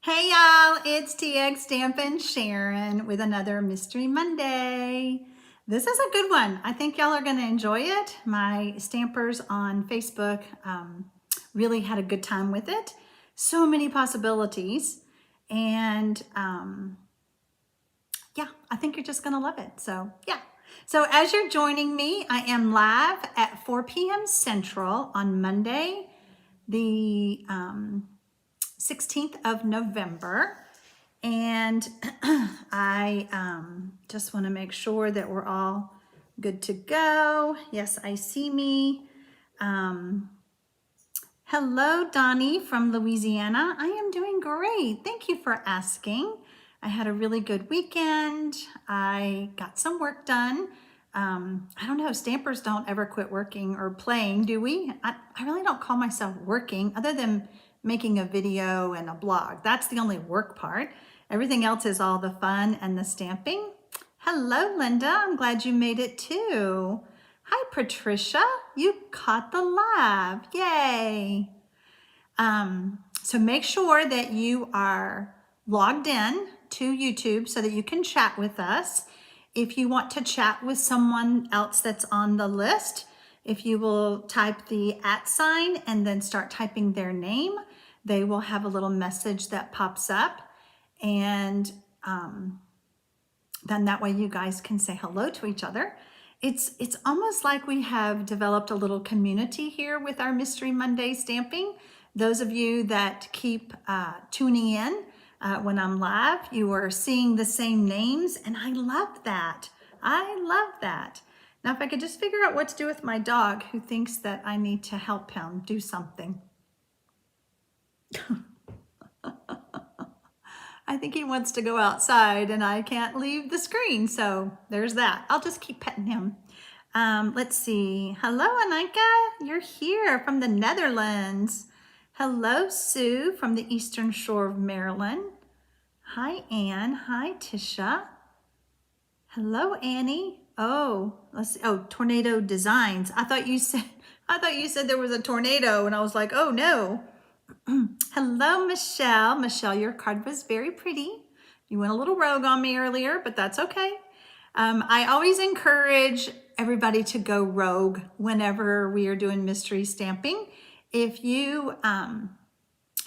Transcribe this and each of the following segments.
Hey y'all, it's TxStampin Sharon with another Mystery Monday. This is a good one. I think y'all are going to enjoy it. My stampers on Facebook really had a good time with it. So many possibilities. And yeah, I think you're just going to love it. So yeah. So as you're joining me, I am live at 4 p.m. Central on Monday, the 16th of November. And I just want to make sure that we're all good to go. Yes, I see me. Hello, Donnie from Louisiana. I am doing great. Thank you for asking. I had a really good weekend. I got some work done. I don't know, stampers don't ever quit working or playing, do we? I really don't call myself working other than making a video and a blog. That's the only work part. Everything else is all the fun and the stamping. Hello, Linda. I'm glad you made it too. Hi, Patricia. You caught the live. Yay. So make sure that you are logged in to YouTube so that you can chat with us. If you want to chat with someone else that's on the list, if you will type the @ sign and then start typing their name, they will have a little message that pops up. And then that way you guys can say hello to each other. It's almost like we have developed a little community here with our Mystery Monday stamping. Those of you that keep tuning in when I'm live, you are seeing the same names, and I love that. I love that. Now, if I could just figure out what to do with my dog who thinks that I need to help him do something. I think he wants to go outside and I can't leave the screen. So there's that. I'll just keep petting him. Let's see. Hello, Anika. You're here from the Netherlands. Hello, Sue from the Eastern Shore of Maryland. Hi, Anne. Hi, Tisha. Hello, Annie. Oh, let's see. Oh, Tornado Designs. I thought you said there was a tornado, and I was like, oh no. Hello, Michelle. Michelle, your card was very pretty. You went a little rogue on me earlier, but that's okay. I always encourage everybody to go rogue whenever we are doing mystery stamping. If you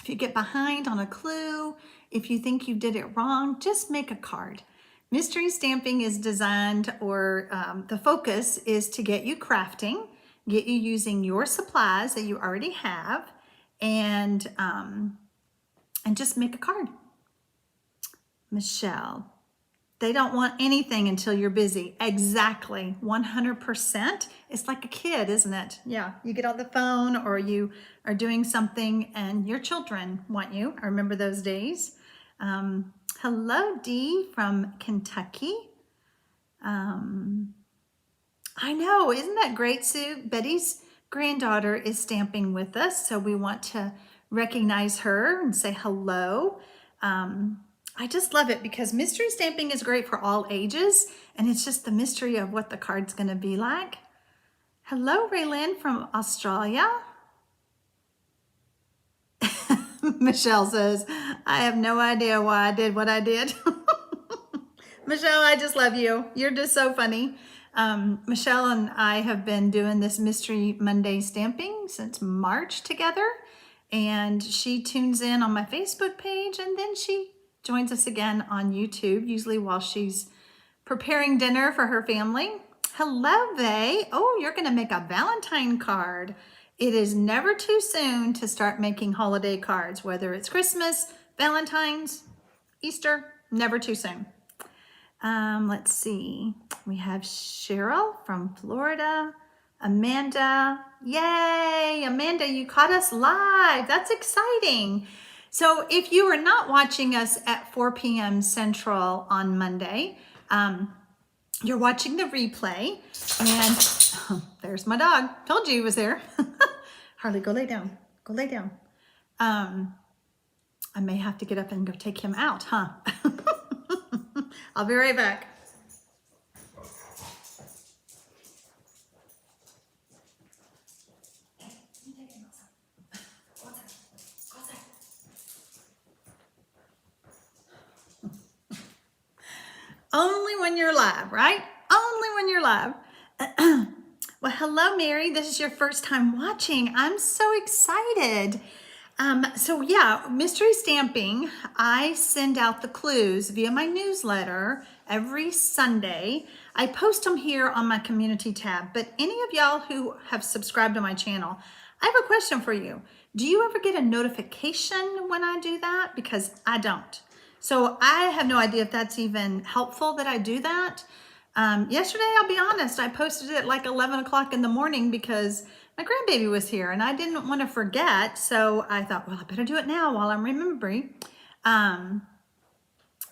get behind on a clue, if you think you did it wrong, just make a card. Mystery stamping is designed, or the focus is to get you crafting, get you using your supplies that you already have, and just make a card. Michelle, they don't want anything until you're busy. Exactly, 100%. It's like a kid, isn't it? Yeah, you get on the phone or you are doing something and your children want you. I remember those days. Hello, Dee from Kentucky. I know, isn't that great, Sue? Betty's granddaughter is stamping with us, so we want to recognize her and say hello. I just love it because mystery stamping is great for all ages, and it's just the mystery of what the card's going to be like. Hello, Raylyn from Australia. Michelle says, I have no idea why I did what I did. Michelle, I just love you. You're just so funny. Michelle and I have been doing this Mystery Monday stamping since March together, and she tunes in on my Facebook page, and then she joins us again on YouTube, usually while she's preparing dinner for her family. Hello, Vay. Oh, you're going to make a Valentine card. It is never too soon to start making holiday cards, whether it's Christmas, Valentine's, Easter, never too soon. Let's see. We have Cheryl from Florida. Amanda. Yay, Amanda, you caught us live. That's exciting. So if you are not watching us at 4 p.m. Central on Monday, you're watching the replay, and there's my dog. Told you he was there. Harley, go lay down. Go lay down. I may have to get up and go take him out, huh? I'll be right back. Only when you're live, right? Only when you're live. Well, hello, Mary. This is your first time watching. I'm so excited. So yeah, mystery stamping. I send out the clues via my newsletter every Sunday. I post them here on my community tab, but any of y'all who have subscribed to my channel, I have a question for you. Do you ever get a notification when I do that? Because I don't. So I have no idea if that's even helpful that I do that. Yesterday, I'll be honest, I posted it at like 11 o'clock in the morning because my grandbaby was here and I didn't want to forget. So I thought, well, I better do it now while I'm remembering.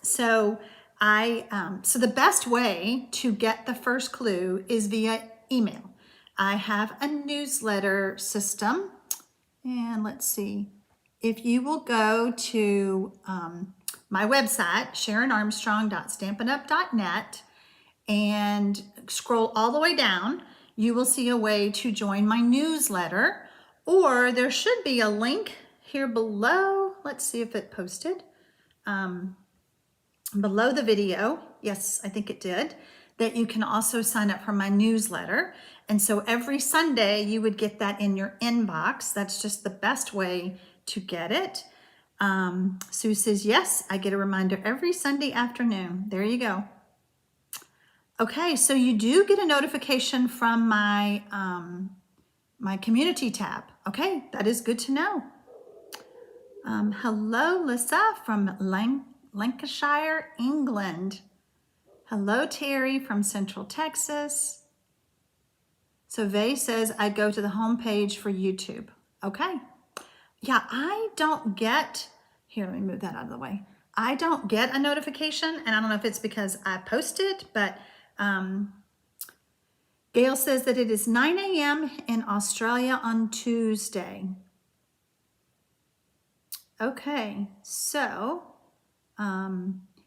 So the best way to get the first clue is via email. I have a newsletter system, and let's see. If you will go to my website, SharonArmstrong.stampinup.net, and scroll all the way down, you will see a way to join my newsletter, or there should be a link here below. Let's see if it posted. Below the video, yes, I think it did, that you can also sign up for my newsletter. And so every Sunday you would get that in your inbox. That's just the best way to get it. Sue says, yes, I get a reminder every Sunday afternoon. There you go. Okay, so you do get a notification from my, my community tab. Okay, that is good to know. Hello, Lisa from Lancashire, England. Hello, Terry from Central Texas. So Vay says, I go to the homepage for YouTube. Okay. Yeah, I don't get, here, let me move that out of the way. I don't get a notification, and I don't know if it's because I posted, but Gail says that it is 9 a.m. in Australia on Tuesday. Okay, so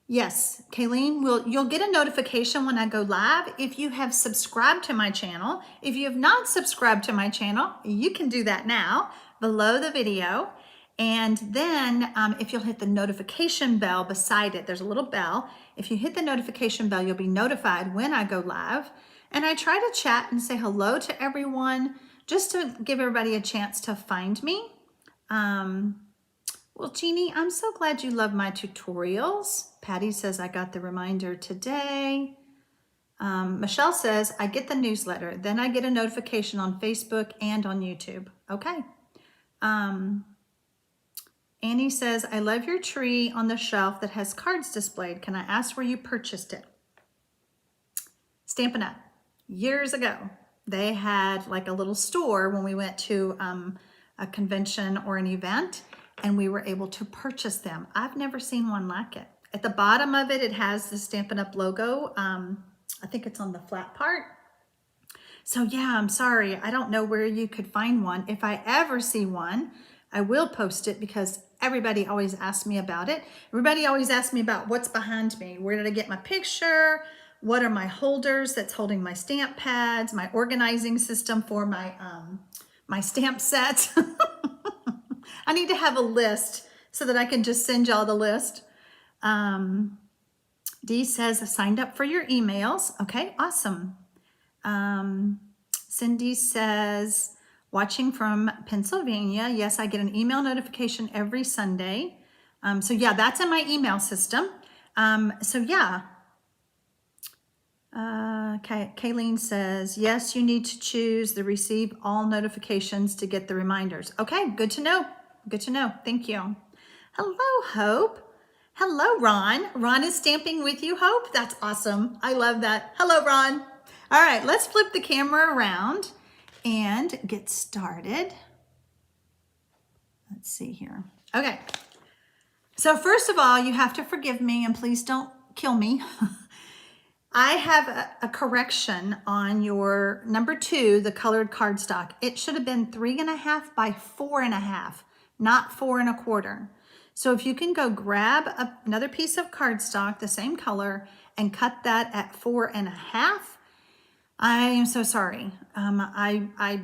yes, Kayleen, you'll get a notification when I go live if you have subscribed to my channel. If you have not subscribed to my channel, you can do that now below the video. And then if you'll hit the notification bell beside it, there's a little bell. If you hit the notification bell, you'll be notified when I go live. And I try to chat and say hello to everyone just to give everybody a chance to find me. Well, Jeannie, I'm so glad you love my tutorials. Patty says, I got the reminder today. Michelle says, I get the newsletter. Then I get a notification on Facebook and on YouTube. Okay. Annie says, I love your tree on the shelf that has cards displayed. Can I ask where you purchased it? Stampin' Up. Years ago, they had like a little store when we went to a convention or an event, and we were able to purchase them. I've never seen one like it. At the bottom of it, it has the Stampin' Up logo. I think it's on the flat part. So yeah, I'm sorry. I don't know where you could find one. If I ever see one, I will post it because everybody always asks me about it. Everybody always asks me about what's behind me. Where did I get my picture? What are my holders that's holding my stamp pads, my organizing system for my, my stamp sets? I need to have a list so that I can just send y'all the list. Dee says, I signed up for your emails. Okay, awesome. Cindy says, watching from Pennsylvania. Yes, I get an email notification every Sunday. So yeah, that's in my email system. So yeah. Kayleen says, yes, you need to choose the receive all notifications to get the reminders. Okay, good to know. Good to know. Thank you. Hello, Hope. Hello, Ron. Ron is stamping with you, Hope. That's awesome. I love that. Hello, Ron. All right, let's flip the camera around and get started. Let's see here. Okay. So first of all, you have to forgive me and please don't kill me. I have a correction on your number 2, the colored cardstock. It should have been 3.5 by 4.5, not 4 1/4. So if you can go grab another piece of cardstock, the same color, and cut that at 4.5, I am so sorry. I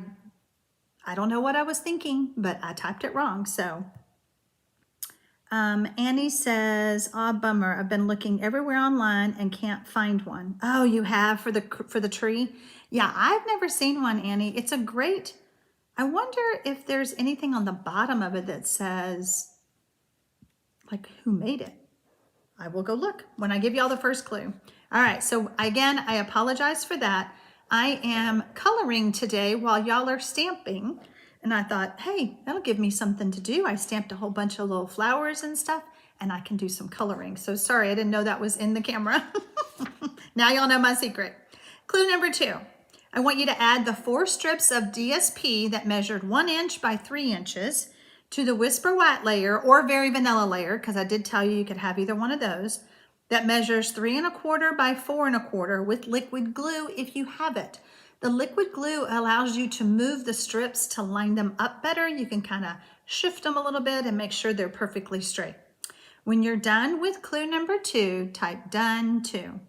don't know what I was thinking, but I typed it wrong. So Annie says, "Ah, bummer. I've been looking everywhere online and can't find one." Oh, you have for the tree? Yeah, I've never seen one, Annie. It's a great. I wonder if there's anything on the bottom of it that says, like, who made it. I will go look when I give y'all the first clue. All right, so again, I apologize for that. I am coloring today while y'all are stamping, and I thought, hey, that'll give me something to do. I stamped a whole bunch of little flowers and stuff, and I can do some coloring. So sorry, I didn't know that was in the camera. Now y'all know my secret. Clue number 2. I want you to add the 4 strips of DSP that measured 1 inch by 3 inches to the Whisper White layer or Very Vanilla layer, because I did tell you you could have either one of those, that measures 3 1/4 by 4 1/4 with liquid glue if you have it. The liquid glue allows you to move the strips to line them up better. You can kind of shift them a little bit and make sure they're perfectly straight. When you're done with clue number 2, type done 2.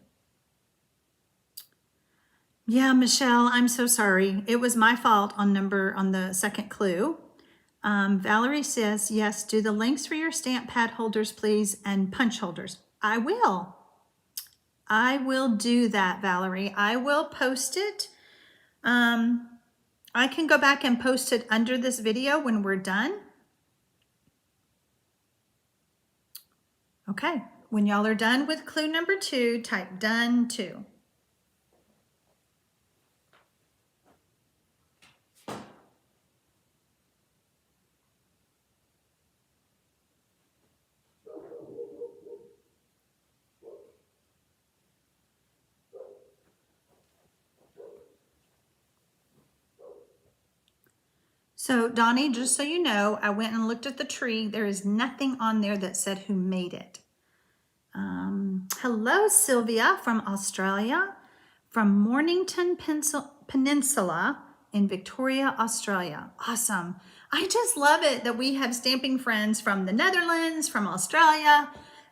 Yeah, Michelle, I'm so sorry. It was my fault on the second clue. Valerie says, yes, do the links for your stamp pad holders, please, and punch holders. I will do that, Valerie. I will post it. I can go back and post it under this video when we're done. Okay, when y'all are done with clue number 2, type done 2. So Donnie, just so you know, I went and looked at the tree. There is nothing on there that said who made it. Hello, Sylvia from Australia, from Mornington Peninsula in Victoria, Australia. Awesome. I just love it that we have stamping friends from the Netherlands, from Australia,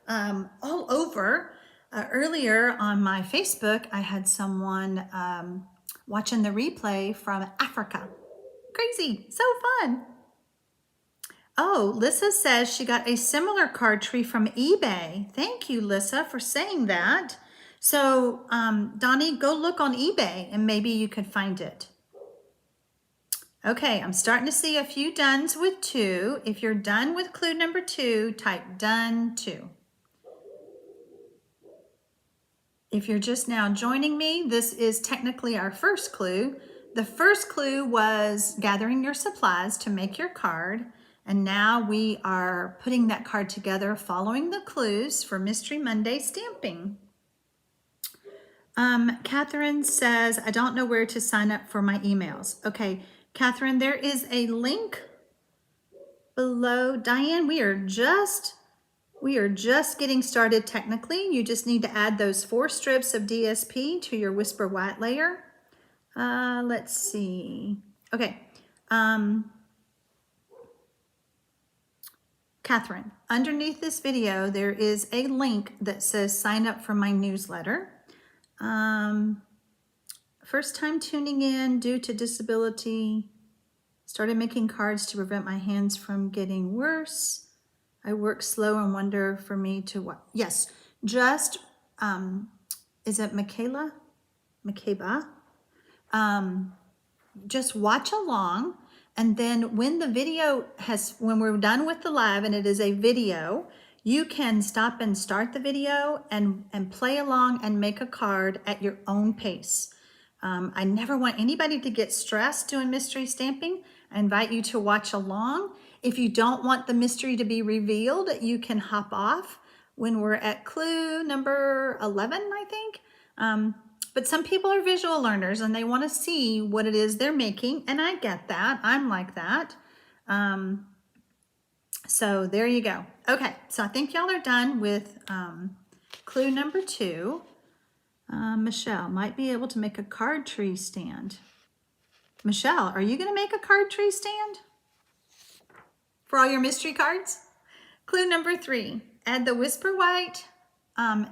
all over. Earlier on my Facebook, I had someone watching the replay from Africa. Crazy, so fun. Oh, Lissa says she got a similar card tree from eBay. Thank you, Lissa, for saying that. So, Donnie, go look on eBay and maybe you could find it. Okay, I'm starting to see a few dones with 2. If you're done with clue number 2, type done 2. If you're just now joining me, this is technically our first clue. The first clue was gathering your supplies to make your card. And now we are putting that card together following the clues for Mystery Monday stamping. Catherine says, I don't know where to sign up for my emails. Okay, Catherine, there is a link below. Diane, we are just getting started technically. You just need to add those 4 strips of DSP to your Whisper White layer. Let's see. Okay. Catherine, underneath this video, there is a link that says sign up for my newsletter. First time tuning in due to disability. Started making cards to prevent my hands from getting worse. I work slow and wonder for me to what? Yes, just, is it Makeba? Just watch along. And then when the video when we're done with the live and it is a video, you can stop and start the video and play along and make a card at your own pace. I never want anybody to get stressed doing mystery stamping. I invite you to watch along. If you don't want the mystery to be revealed, you can hop off when we're at clue number 11, I think. But some people are visual learners and they want to see what it is they're making. And I get that. I'm like that. So there you go. Okay, so I think y'all are done with clue number 2. Michelle might be able to make a card tree stand. Michelle, are you going to make a card tree stand for all your mystery cards? Clue number 3, add the Whisper White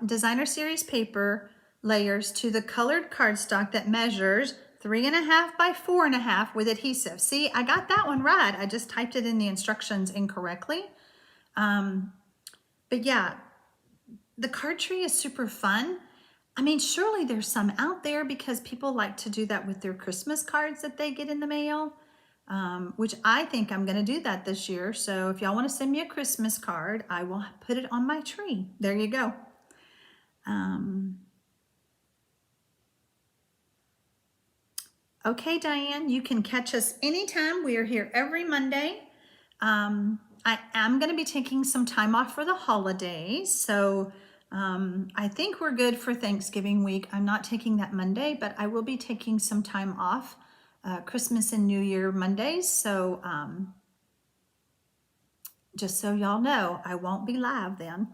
Designer Series paper layers to the colored cardstock that measures 3 1/2 by 4 1/2 with adhesive. See, I got that one right. I just typed it in the instructions incorrectly. But yeah, the card tree is super fun. I mean, surely there's some out there because people like to do that with their Christmas cards that they get in the mail, which I think I'm going to do that this year. So if y'all want to send me a Christmas card, I will put it on my tree. There you go. Okay, Diane, you can catch us anytime. We are here every Monday. I am going to be taking some time off for the holidays. So I think we're good for Thanksgiving week. I'm not taking that Monday, but I will be taking some time off, Christmas and New Year Mondays. So just so y'all know, I won't be live then.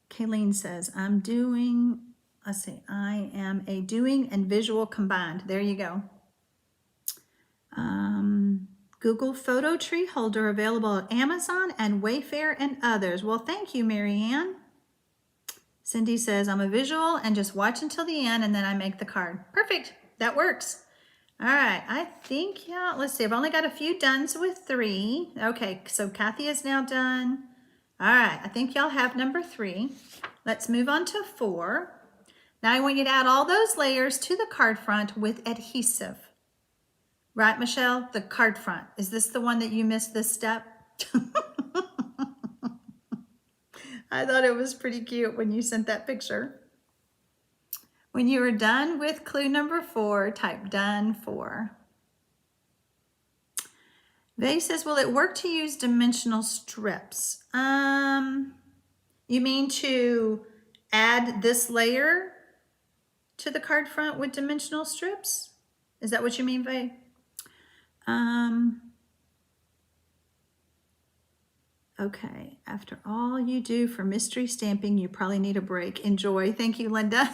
Kayleen says, I am a doing and visual combined. There you go. Google photo tree holder available at Amazon and Wayfair and others. Well, thank you, Marianne. Cindy says, I'm a visual and just watch until the end and then I make the card. Perfect. That works. All right. I think, yeah, let's see. I've only got a few done with 3. Okay. So Kathy is now done. All right. I think y'all have number 3. Let's move on to 4. Now I want you to add all those layers to the card front with adhesive. Right, Michelle? The card front. Is this the one that you missed this step? I thought it was pretty cute when you sent that picture. When you are done with clue number 4, type done 4. Vay says, will it work to use dimensional strips? You mean to add this layer to the card front with dimensional strips? Is that what you mean, Vay? Okay, after all you do for mystery stamping, you probably need a break. Enjoy. Thank you, Linda.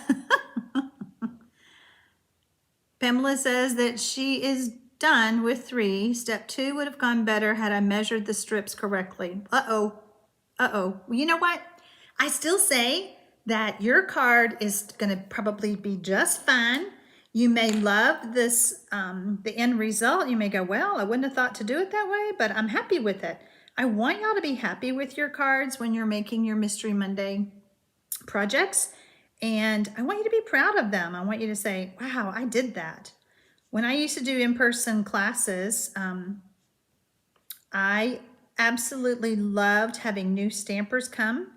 Pamela says that she is done with 3. Step 2 would have gone better had I measured the strips correctly. Uh-oh. Uh-oh. Well, you know what? I still say that your card is going to probably be just fine. You may love this, the end result. You may go, well, I wouldn't have thought to do it that way, but I'm happy with it. I want y'all to be happy with your cards when you're making your Mystery Monday projects. And I want you to be proud of them. I want you to say, wow, I did that. When I used to do in-person classes, I absolutely loved having new stampers come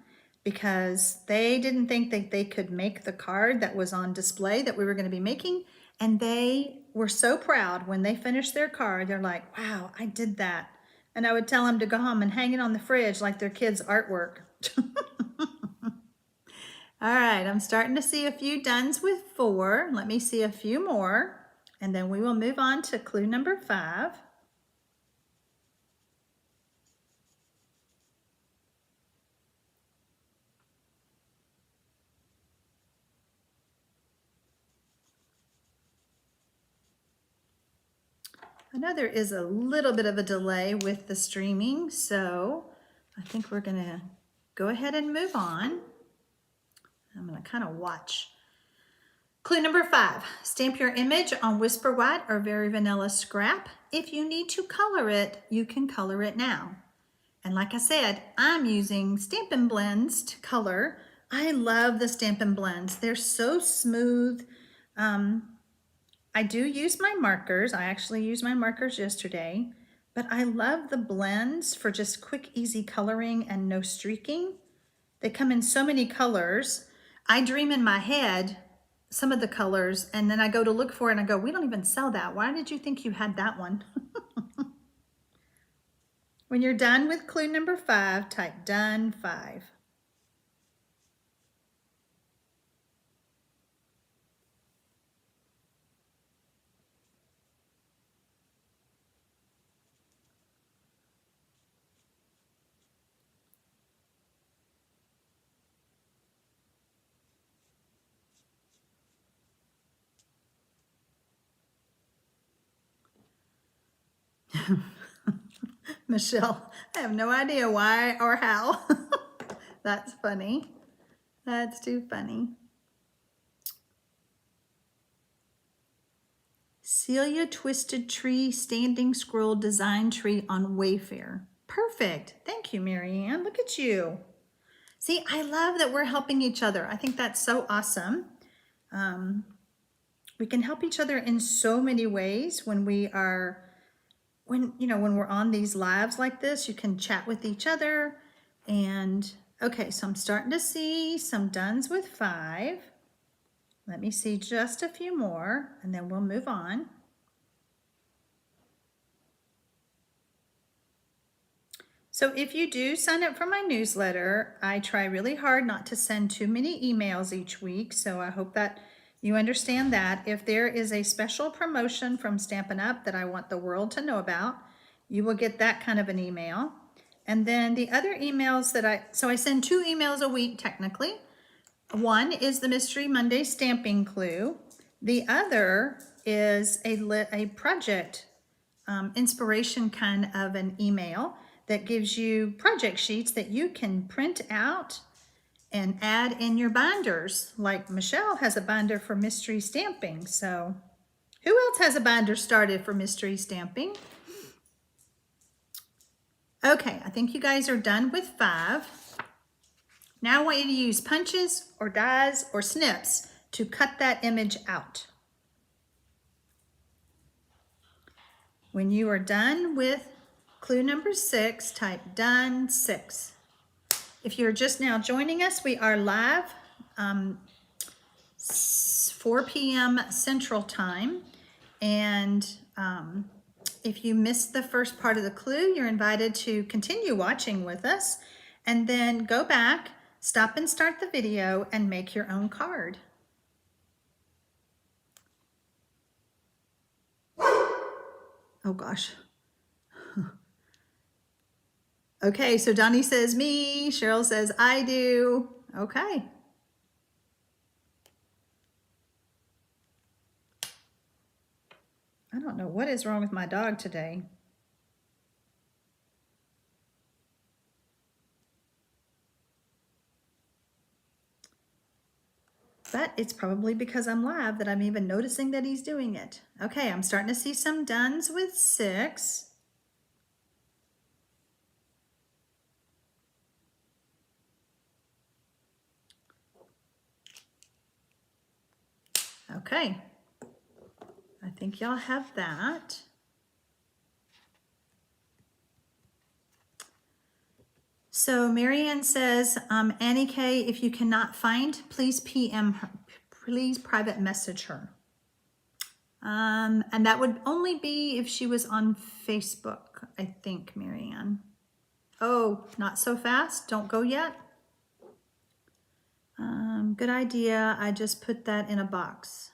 because they didn't think that they could make the card that was on display that we were going to be making. And they were so proud when they finished their card. They're like, wow, I did that. And I would tell them to go home and hang it on the fridge like their kids' artwork. All right, I'm starting to see a few dones with 4. Let me see a few more, and then we will move on to clue number 5. I know there is a little bit of a delay with the streaming, so I think we're going to go ahead and move on. I'm going to kind of watch. Clue number 5, stamp your image on Whisper White or Very Vanilla scrap. If you need to color it, you can color it now. And like I said, I'm using Stampin' Blends to color. I love the Stampin' Blends. They're so smooth. I do use my markers. I actually used my markers yesterday, but I love the blends for just quick, easy coloring and no streaking. They come in so many colors. I dream in my head some of the colors, and then I go to look for it and I go, we don't even sell that. Why did you think you had that one? When you're done with clue number 5, type done 5. Michelle, I have no idea why or how. That's funny. That's too funny. Celia Twisted Tree Standing Scroll Design Tree on Wayfair. Perfect. Thank you, Marianne. Look at you. See, I love that we're helping each other. I think that's so awesome. We can help each other in so many ways when we're on these lives like this. You can chat with each other. And okay, so I'm starting to see some dones with 5. Let me see just a few more and then we'll move on. So if you do sign up for my newsletter, I try really hard not to send too many emails each week. So I hope that you understand that. If there is a special promotion from Stampin' Up! That I want the world to know about, you will get that kind of an email. And then the other emails that I send 2 emails a week technically. One is the Mystery Monday stamping clue. The other is a project inspiration kind of an email that gives you project sheets that you can print out and add in your binders. Like Michelle has a binder for mystery stamping. So who else has a binder started for mystery stamping? Okay, I think you guys are done with 5. Now I want you to use punches or dies or snips to cut that image out. When you are done with clue number 6, type done 6. If you're just now joining us, we are live 4 p.m. Central Time. And if you missed the first part of the clue, you're invited to continue watching with us and then go back, stop and start the video and make your own card. Oh gosh. Okay, so Donnie says me, Cheryl says I do. Okay. I don't know what is wrong with my dog today. But it's probably because I'm live that I'm even noticing that he's doing it. Okay, I'm starting to see some dones with 6. Okay, I think y'all have that. So Marianne says, Annie K, if you cannot find, please PM her, please private message her. And that would only be if she was on Facebook, I think, Marianne. Oh, not so fast, don't go yet. Good idea, I just put that in a box.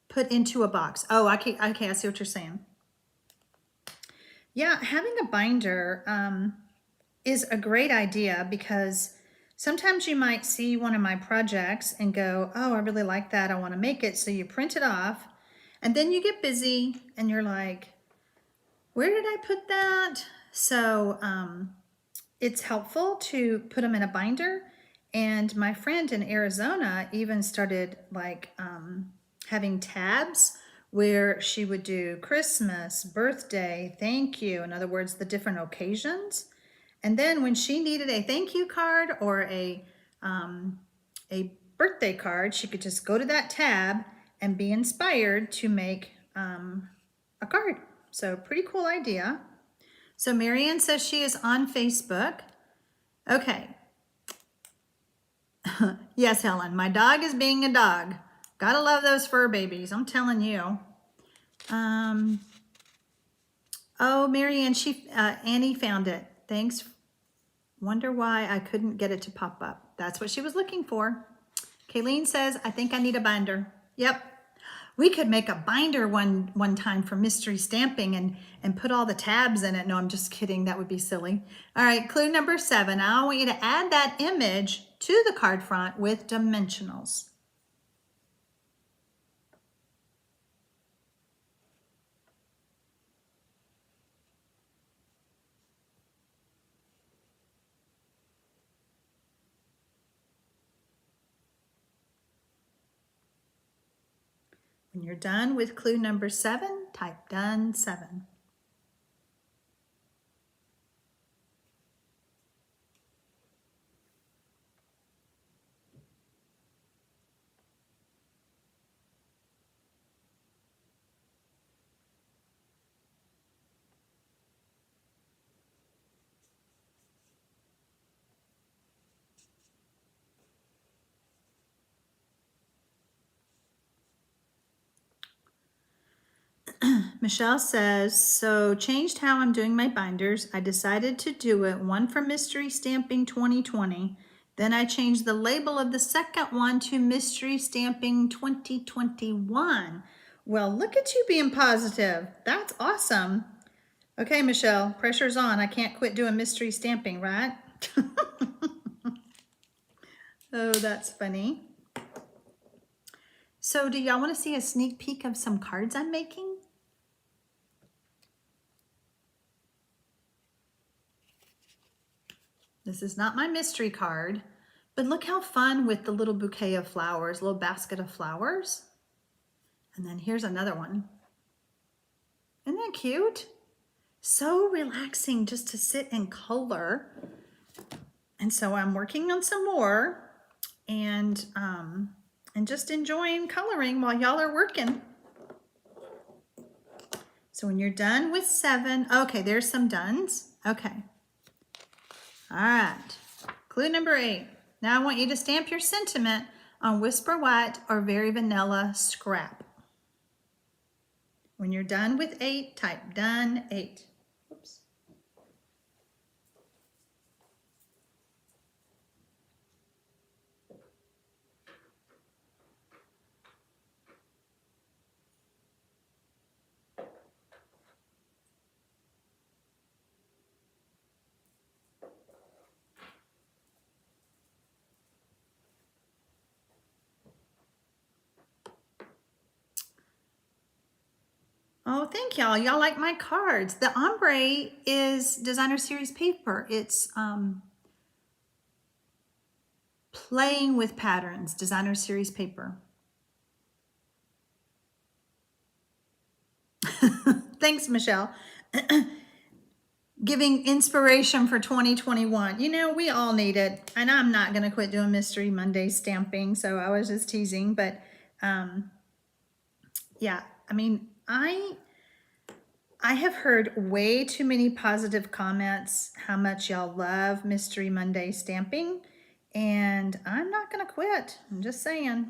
Put into a box. Oh, okay, I see what you're saying. Yeah, having a binder is a great idea because sometimes you might see one of my projects and go, oh, I really like that, I want to make it. So you print it off and then you get busy and you're like, where did I put that? So it's helpful to put them in a binder. And my friend in Arizona even started like having tabs where she would do Christmas, birthday, thank you. In other words, the different occasions. And then when she needed a thank you card or a birthday card, she could just go to that tab and be inspired to make a card. So pretty cool idea. So Marianne says she is on Facebook. Okay. Yes, Helen, my dog is being a dog. Gotta love those fur babies, I'm telling you. Oh, Marianne, Annie found it. Thanks. Wonder why I couldn't get it to pop up. That's what she was looking for. Kayleen says, I think I need a binder. Yep. We could make a binder one time for mystery stamping and put all the tabs in it. No, I'm just kidding. That would be silly. All right, clue number 7. I want you to add that image to the card front with dimensionals. When you're done with clue number 7, type done 7. Michelle says, so changed how I'm doing my binders. I decided to do it, one for Mystery Stamping 2020. Then I changed the label of the second one to Mystery Stamping 2021. Well, look at you being positive. That's awesome. Okay, Michelle, pressure's on. I can't quit doing mystery stamping, right? Oh, that's funny. So do y'all want to see a sneak peek of some cards I'm making? This is not my mystery card, but look how fun with the little bouquet of flowers, little basket of flowers. And then here's another one. Isn't that cute? So relaxing just to sit and color. And so I'm working on some more and just enjoying coloring while y'all are working. So when you're done with 7, okay, there's some dones. Okay. All right. Clue number 8. Now I want you to stamp your sentiment on Whisper White or Very Vanilla Scrap. When you're done with 8, type done 8. Oops. Oh, thank y'all. Y'all like my cards. The ombre is designer series paper. It's playing with patterns, designer series paper. Thanks, Michelle. Giving inspiration for 2021. You know, we all need it. And I'm not going to quit doing Mystery Monday stamping. So I was just teasing. But yeah, I mean, I have heard way too many positive comments how much y'all love Mystery Monday stamping, and I'm not gonna quit. I'm just saying.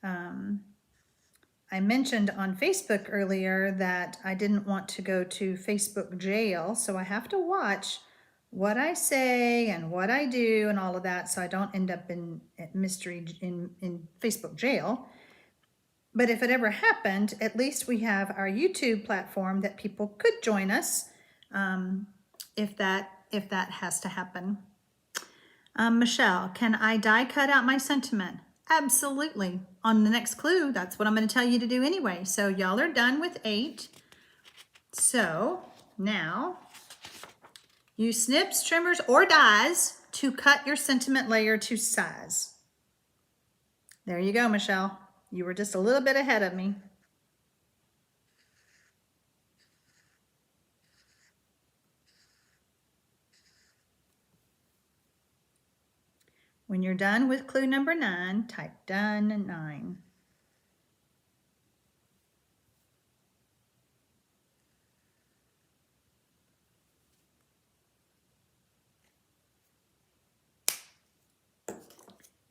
I mentioned on Facebook earlier that I didn't want to go to Facebook jail, so I have to watch what I say and what I do and all of that, so I don't end up in Facebook jail. But if it ever happened, at least we have our YouTube platform that people could join us if that has to happen. Michelle, can I die cut out my sentiment? Absolutely. On the next clue, that's what I'm going to tell you to do anyway. So y'all are done with 8. So now use snips, trimmers, or dies to cut your sentiment layer to size. There you go, Michelle. You were just a little bit ahead of me. When you're done with clue number 9, type done 9.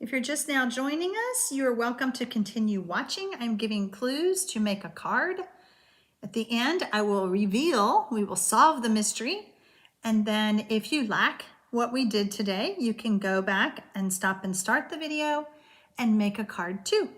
If you're just now joining us, you are welcome to continue watching. I'm giving clues to make a card. At the end, I will reveal, we will solve the mystery. And then if you like what we did today, you can go back and stop and start the video and make a card too.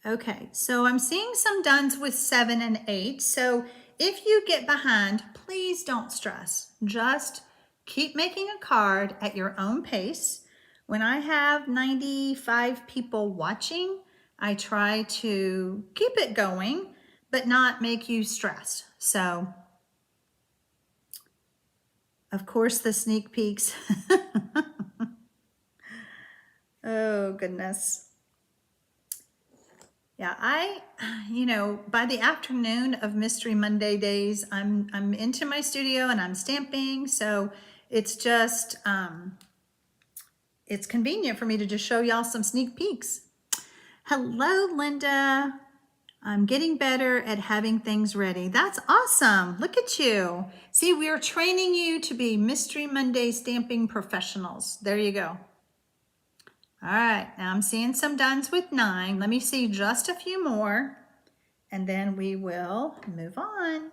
Okay, so I'm seeing some dones with 7 and 8. So if you get behind, please don't stress. Just keep making a card at your own pace. When I have 95 people watching, I try to keep it going, but not make you stressed. So, of course, the sneak peeks. Oh, goodness. Yeah, by the afternoon of Mystery Monday days, I'm into my studio and I'm stamping. So it's just, it's convenient for me to just show y'all some sneak peeks. Hello, Linda. I'm getting better at having things ready. That's awesome. Look at you. See, we are training you to be Mystery Monday stamping professionals. There you go. All right, now I'm seeing some dones with 9. Let me see just a few more, and then we will move on.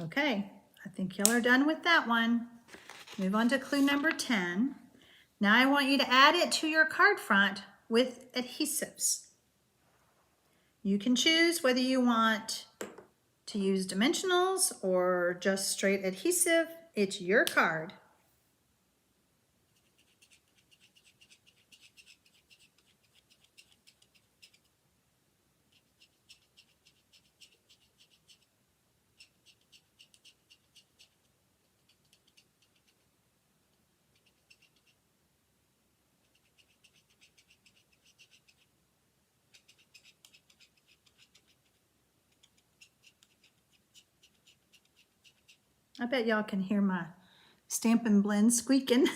Okay, I think y'all are done with that one. Move on to clue number 10. Now I want you to add it to your card front with adhesives. You can choose whether you want to use dimensionals or just straight adhesive. It's your card. I bet y'all can hear my Stampin' Blend squeaking.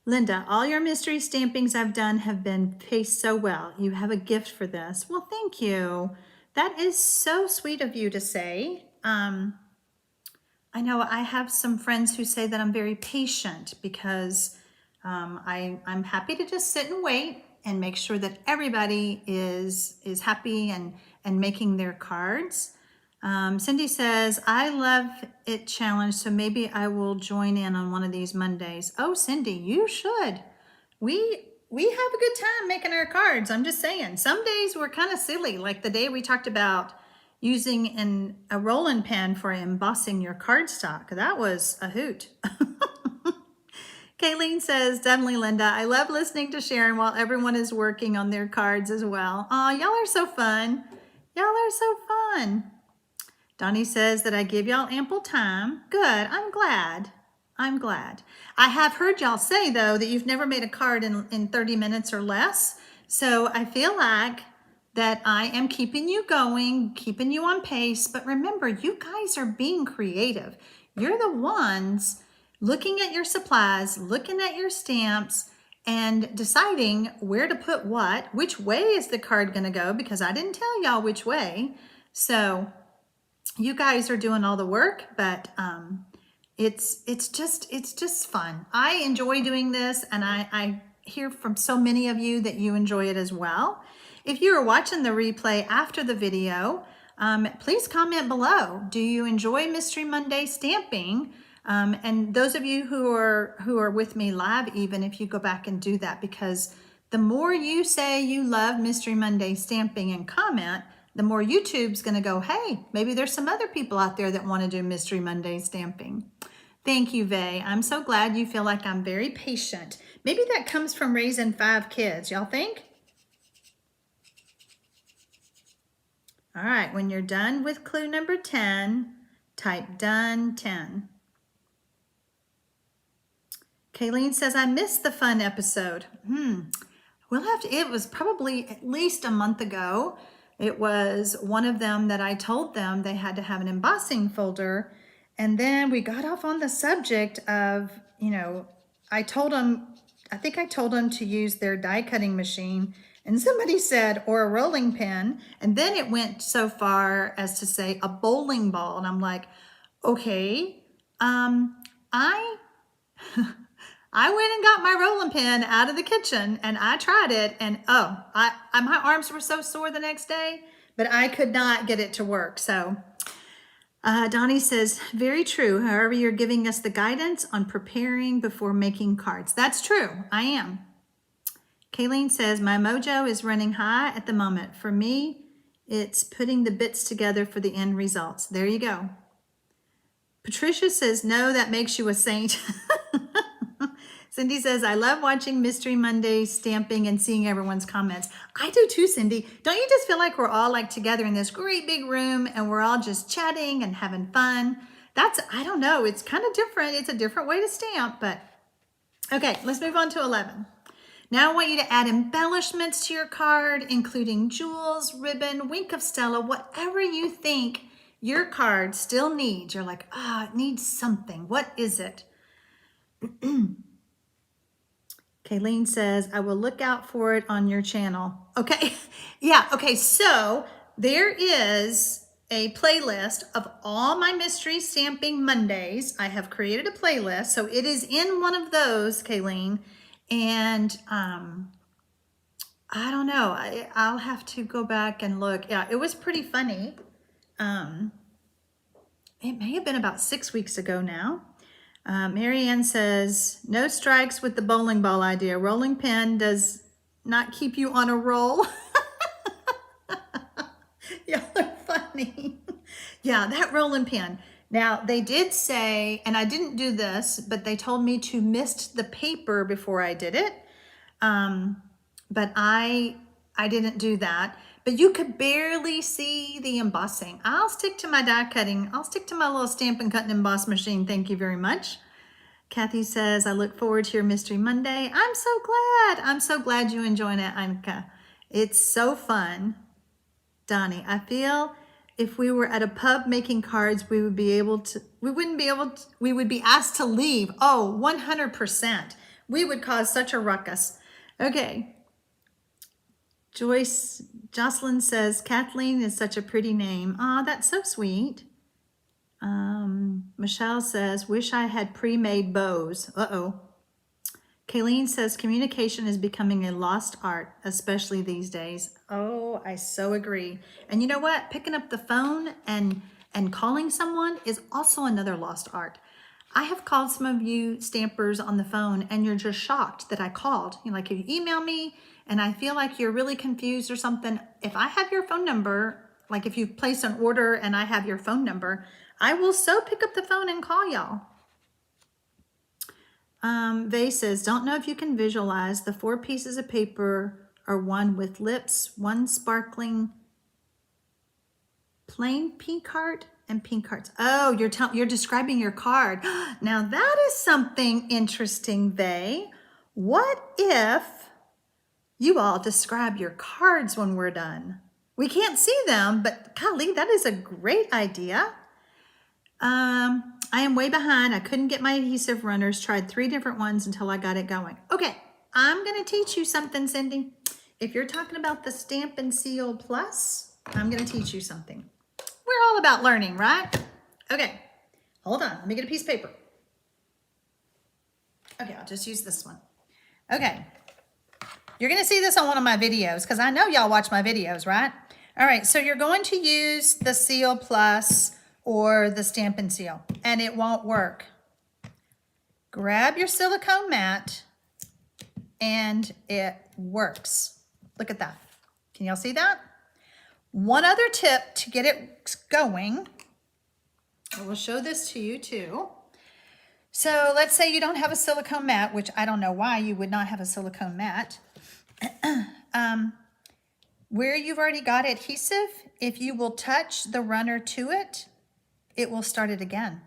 Linda, all your mystery stampings I've done have been paced so well. You have a gift for this. Well, thank you. That is so sweet of you to say. I know I have some friends who say that I'm very patient because I'm happy to just sit and wait and make sure that everybody is happy and making their cards. Cindy says, I love it challenge, so maybe I will join in on one of these Mondays. Oh, Cindy, you should. We have a good time making our cards. I'm just saying, some days we're kind of silly, like the day we talked about using a rolling pin for embossing your cardstock. That was a hoot. Kayleen says, definitely, Linda. I love listening to Sharon while everyone is working on their cards as well. Aw, y'all are so fun. Y'all are so fun. Donnie says that I give y'all ample time. Good, I'm glad. I'm glad. I have heard y'all say, though, that you've never made a card in 30 minutes or less. So I feel like that I am keeping you going, keeping you on pace. But remember, you guys are being creative. You're the ones looking at your supplies, looking at your stamps, and deciding where to put what, which way is the card going to go, because I didn't tell y'all which way. So you guys are doing all the work, but it's just fun. I enjoy doing this, and I hear from so many of you that you enjoy it as well. If you are watching the replay after the video, please comment below. Do you enjoy Mystery Monday stamping? And those of you who are with me live, even if you go back and do that, because the more you say you love Mystery Monday stamping and comment, the more YouTube's going to go, hey, maybe there's some other people out there that want to do Mystery Monday stamping. Thank you, Vay. I'm so glad you feel like I'm very patient. Maybe that comes from raising 5 kids. Y'all think? All right, when you're done with clue number 10, type done 10. Kayleen says, I missed the fun episode. We'll have to, it was probably at least a month ago. It was one of them that I told them they had to have an embossing folder. And then we got off on the subject of, I think I told them to use their die cutting machine. And somebody said, or a rolling pin. And then it went so far as to say a bowling ball. And I'm like, okay, I went and got my rolling pin out of the kitchen and I tried it, and my arms were so sore the next day, but I could not get it to work. So Donnie says, very true. However, you're giving us the guidance on preparing before making cards. That's true. I am. Kayleen says, my mojo is running high at the moment. For me, It's putting the bits together for the end results. There you go. Patricia says, no, that makes you a saint. Cindy says, I love watching Mystery Monday stamping and seeing everyone's comments. I do too, Cindy. Don't you just feel like we're all like together in this great big room and we're all just chatting and having fun? That's, I don't know, it's kind of different. It's a different way to stamp, but okay, let's move on to 11. Now I want you to add embellishments to your card, including jewels, ribbon, wink of Stella, whatever you think your card still needs. You're like, it needs something. What is it? Kayleen says, I will look out for it on your channel. Okay, yeah, okay, so there is a playlist of all my mystery stamping Mondays. I have created a playlist, so it is in one of those, Kayleen, and I don't know, I'll have to go back and look. Yeah, it was pretty funny. It may have been about 6 weeks ago now. Marianne says, no strikes with the bowling ball idea. Rolling pin does not keep you on a roll. Y'all are funny. Yeah, that rolling pin. Now, they did say, and I didn't do this, but they told me to mist the paper before I did it. But I didn't do that. But you could barely see the embossing. I'll stick to my die cutting. I'll stick to my little stamp and cut and emboss machine. Thank you very much. Kathy says, I look forward to your Mystery Monday. I'm so glad. I'm so glad you enjoyed it, Annika. It's so fun. Donnie, I feel if we were at a pub making cards, we would be asked to leave. Oh, 100%. We would cause such a ruckus. Okay. Jocelyn says, Kathleen is such a pretty name. Aw, that's so sweet. Michelle says, wish I had pre-made bows. Uh-oh. Kayleen says, communication is becoming a lost art, especially these days. Oh, I so agree. And you know what? Picking up the phone and calling someone is also another lost art. I have called some of you stampers on the phone and you're just shocked that I called. You know, like if you email me and I feel like you're really confused or something, if I have your phone number, like if you place an order and I have your phone number, I will so pick up the phone and call y'all. Vay says, don't know if you can visualize the 4 pieces of paper are one with lips, one sparkling plain pink heart and pink hearts. Oh, you're describing your card. Now that is something interesting, Vay. What if you all describe your cards when we're done? We can't see them, but golly, that is a great idea. I am way behind. I couldn't get my adhesive runners. Tried 3 different ones until I got it going. Okay, I'm going to teach you something, Cindy. If you're talking about the Stampin' Seal Plus, I'm going to teach you something. We're all about learning, right? Okay, hold on. Let me get a piece of paper. Okay, I'll just use this one. Okay, you're going to see this on one of my videos because I know y'all watch my videos, right? All right, so you're going to use the Seal Plus or the Stampin' Seal, and it won't work. Grab your silicone mat, and it works. Look at that. Can y'all see that? One other tip to get it going, I will show this to you too. So let's say you don't have a silicone mat, which I don't know why you would not have a silicone mat. Where you've already got adhesive, if you will touch the runner to it, it will start it again.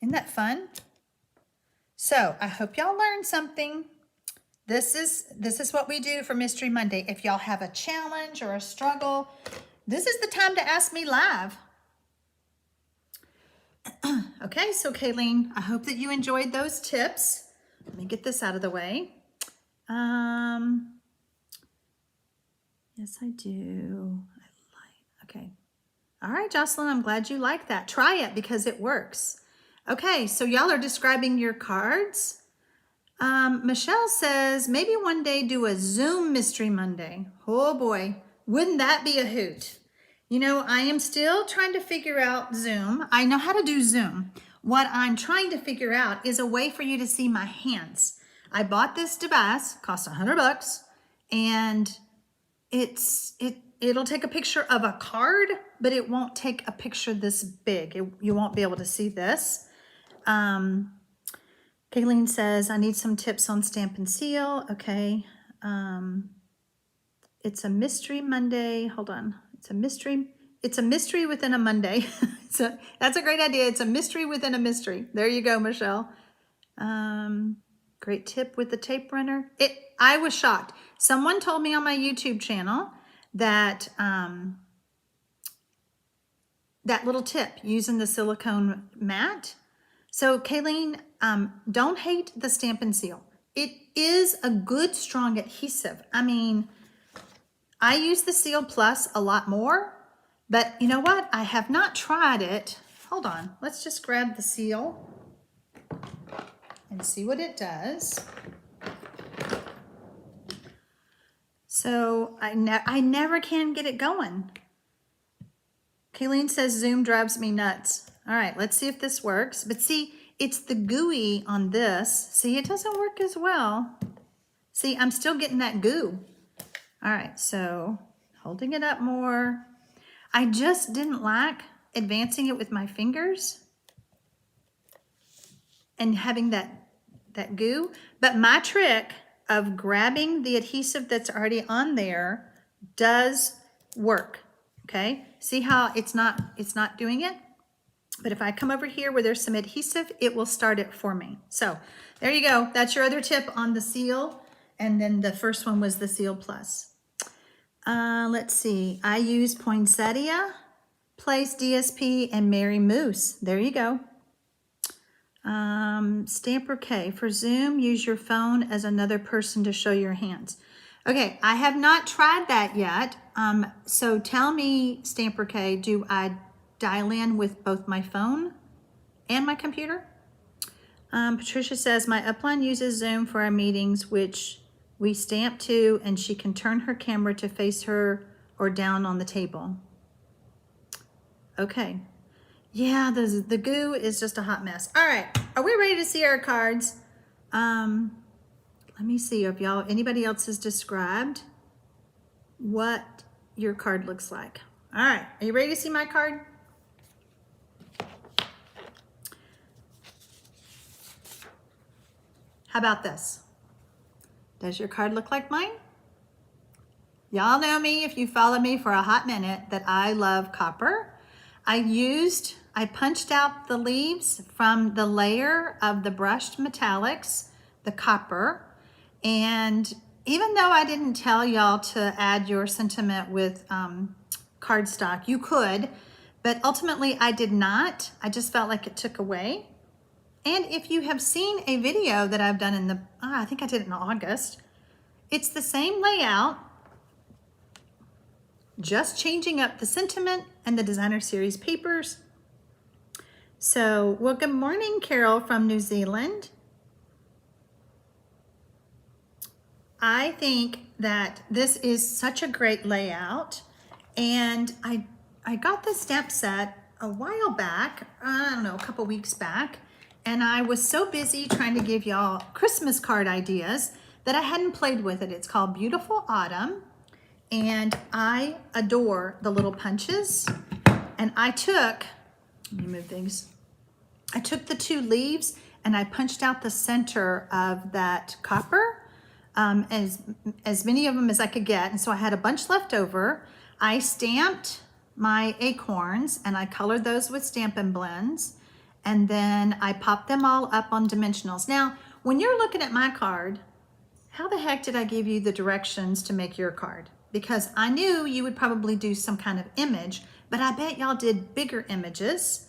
Isn't that fun? So I hope y'all learned something. This is what we do for Mystery Monday. If y'all have a challenge or a struggle, this is the time to ask me live. Okay, so Kayleen, I hope that you enjoyed those tips. Let me get this out of the way. Yes, I do. Okay. All right, Jocelyn, I'm glad you like that. Try it because it works. Okay, so y'all are describing your cards. Michelle says, maybe one day do a Zoom Mystery Monday. Oh boy, wouldn't that be a hoot? You know, I am still trying to figure out Zoom. I know how to do Zoom. What I'm trying to figure out is a way for you to see my hands. I bought this device, cost $100, and it'll take a picture of a card, but it won't take a picture this big. You won't be able to see this. Kayleen says, I need some tips on Stamp and Seal. Okay. It's a mystery Monday. Hold on. It's a mystery within a Monday. That's a great idea. It's a mystery within a mystery. There you go, Michelle. Great tip with the tape runner. I was shocked. Someone told me on my YouTube channel that that little tip using the silicone mat. So Kayleen, don't hate the Stamp and Seal. It is a good, strong adhesive. I mean, I use the Seal Plus a lot more, but you know what? I have not tried it. Hold on. Let's just grab the Seal and see what it does. So I never can get it going. Kayleen says Zoom drives me nuts. All right, let's see if this works. But see, it's the gooey on this. See, it doesn't work as well. See, I'm still getting that goo. All right, so holding it up more. I just didn't like advancing it with my fingers and having that goo. But my trick of grabbing the adhesive that's already on there does work. Okay, see how it's not doing it? But if I come over here where there's some adhesive, it will start it for me. So there you go. That's your other tip on the Seal. And then the first one was the Seal Plus. Let's see. I use Poinsettia, Place DSP, and Mary Moose. There you go. Stamper K. For Zoom, use your phone as another person to show your hands. Okay, I have not tried that yet. So tell me, Stamper K, do I dial in with both my phone and my computer? Patricia says, my upline uses Zoom for our meetings, which we stamp to, and she can turn her camera to face her or down on the table. Okay. Yeah, the goo is just a hot mess. All right, are we ready to see our cards? Let me see if anybody else has described what your card looks like. All right, are you ready to see my card? How about this? Does your card look like mine? Y'all know me, if you follow me for a hot minute, that I love copper. I punched out the leaves from the layer of the brushed metallics, the copper, and even though I didn't tell y'all to add your sentiment with cardstock, you could, but ultimately I did not. I just felt like it took away. And if you have seen a video that I've done in I think I did it in August, it's the same layout, just changing up the sentiment and the designer series papers. So, well, good morning, Carol from New Zealand. I think that this is such a great layout, and I got this stamp set a while back, I don't know, a couple weeks back, and I was so busy trying to give y'all Christmas card ideas that I hadn't played with it. It's called Beautiful Autumn, and I adore the little punches. And I took, let me move things. I took the two leaves and I punched out the center of that copper, as many of them as I could get. And so I had a bunch left over. I stamped my acorns and I colored those with Stampin' Blends. And then I popped them all up on dimensionals. Now, when you're looking at my card, how the heck did I give you the directions to make your card? Because I knew you would probably do some kind of image, but I bet y'all did bigger images.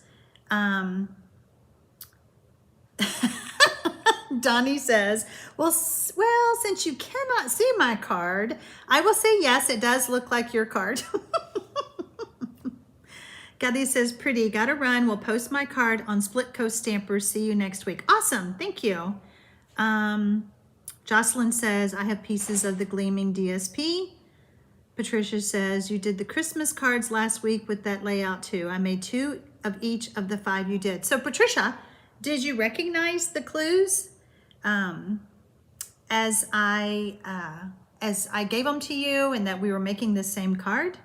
Donnie says, well, since you cannot see my card, I will say yes, it does look like your card. Kathy says, pretty, gotta run. We'll post my card on Split Coast Stampers. See you next week. Awesome, thank you. Jocelyn says, I have pieces of the Gleaming DSP. Patricia says, you did the Christmas cards last week with that layout too. I made 2 of each of the 5 you did. So Patricia, did you recognize the clues as I as I gave them to you and that we were making the same card.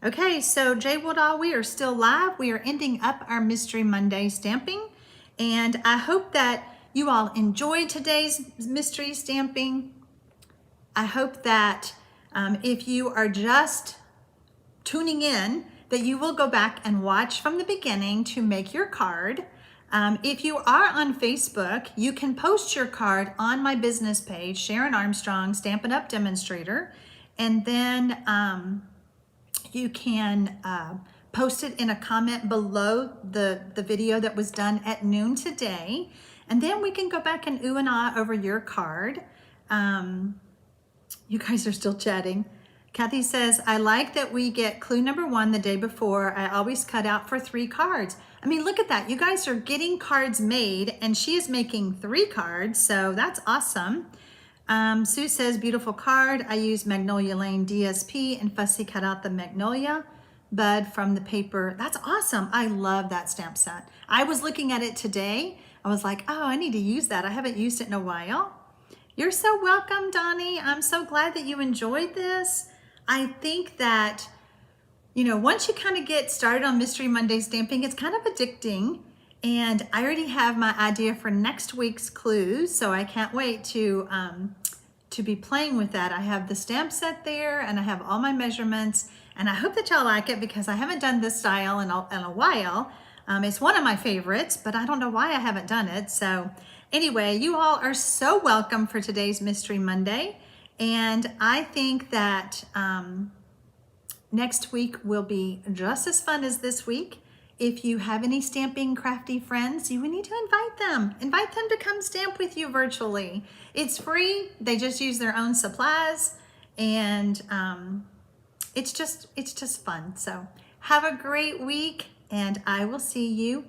Okay, so J. Woodall, we are still live. We are ending up our Mystery Monday stamping, and I hope that you all enjoyed today's mystery stamping. I hope that if you are just tuning in, that you will go back and watch from the beginning to make your card. If you are on Facebook, you can post your card on my business page, Sharon Armstrong, Stampin' Up! Demonstrator, and then you can post it in a comment below the video that was done at noon today, and then we can go back and ooh and ah over your card. You guys are still chatting. Kathy says, I like that we get clue number 1 the day before. I always cut out for 3 cards. I mean, look at that. You guys are getting cards made, and she is making 3 cards, so that's awesome. Sue says, beautiful card. I use Magnolia Lane DSP and fussy cut out the magnolia bud from the paper. That's awesome. I love that stamp set. I was looking at it today. I was like, oh, I need to use that. I haven't used it in a while. You're so welcome, Donnie. I'm so glad that you enjoyed this. I think that, you know, once you kind of get started on Mystery Monday stamping, it's kind of addicting. And I already have my idea for next week's clues, so I can't wait to be playing with that. I have the stamp set there, and I have all my measurements, and I hope that y'all like it because I haven't done this style in a while. It's one of my favorites, but I don't know why I haven't done it. So anyway, you all are so welcome for today's Mystery Monday. And I think that next week will be just as fun as this week. If you have any stamping crafty friends, you need to invite them. Invite them to come stamp with you virtually. It's free. They just use their own supplies, and it's just fun. So have a great week, and I will see you